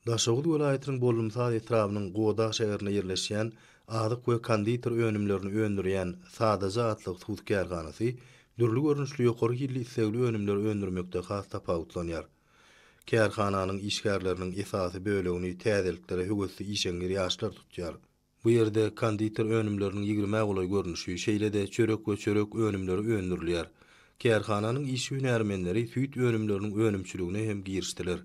Daşoğlu welaýatynyň Bolumsaz etrafynyň Goda şäherine ýerleşýän adyk we konditor önümlerini öndürýän Sadaja atlyk tuz kärhanasy dürli görnüşli ýokary hilli islegli önümler öndürmekde has tapawutlanýar. Kärhananyň işgärleriniň esasy bölegini täzeliklere höwesli işeňir ýaşlar tutýar. Bu ýerde konditor önümleriniň 20 golay görnüşi şeýle-de çörek we çörek önümleri öndürilýär. Kärhananyň iş hünärmenleri süýt önümleriniň önümçiligine hem girişdiler.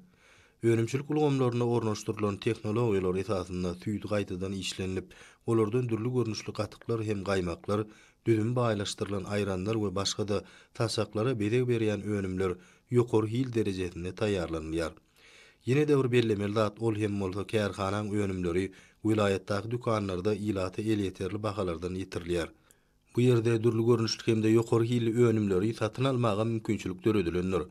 Önümçilik ulgamlaryna ornaşdyrylan tehnologiýalar esasynda süýt gaýtadan işlenip, olardan dürli görnüşli gatyklar hem gaýmaklar, düzüm baýlaşdyrylan aýranlar we başga da taşaklara bedeg berýän önümler ýokary hil derejesinde taýýarlanýar. Ýene de bir bellemeli zat ol hem bolsa kärhananyň önümleri vilayatdaky dükanlarda ilata el ýeterli bahalardan ýetirilýär. Bu ýerde dürli görnüşli hem de ýokary hil önümleri satyn almaga mümkinçilik döredilenler.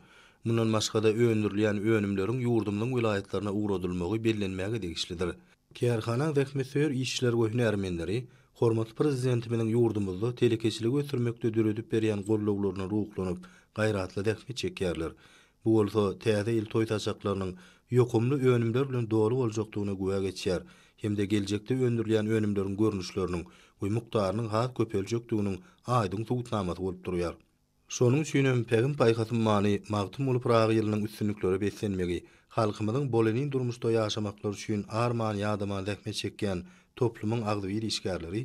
Mundan başga da öndürilýän önümleriň ýurdumyň vilayatlaryna uğradylmagy bellenmäge degişlidir. Kärhana zähmetsewer işçiler we hünärmenleri hormatly prezidentimiň ýurdumyzda telekeçilik ötürmekde döredip berýän gollawlaryna ruhlanyp gaýratly dähmet çekýärler. Bu bolsa täze il toýtajaklarynyň ýokumly önümler bilen dolu boljakdygyna güwe geçýär. Hem de geljekde öndürilýän önümleriň görnüşleriniň we mukdarynyň has köpeljekdiginiň aýdyň subutnamasy bolup durýar. Şonuň üçin hem Pegim Paýhasym many magtum bolup ragy ýylynyň üstünlikleri beslenmegi, halkymyzyň bolenin durmuşda ýaşamaklary üçin arman ýadyma zähmet çekýän toplumyň agdyr işgärleri,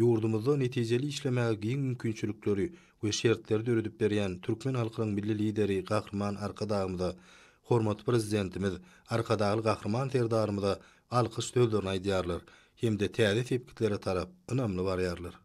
ýurdumyzda netijeli işlemäge giň mümkinçilikleri we şertleri döredip berýän türkmen halkynyň milli lideri Gahrman Arkadagymyza, hormatly prezidentimiz Arkadagy Gahrman serdarymyza alkyş sözlerini aýdýarlar. Hem de täze tepkitlere tarap ynamly barýarlar.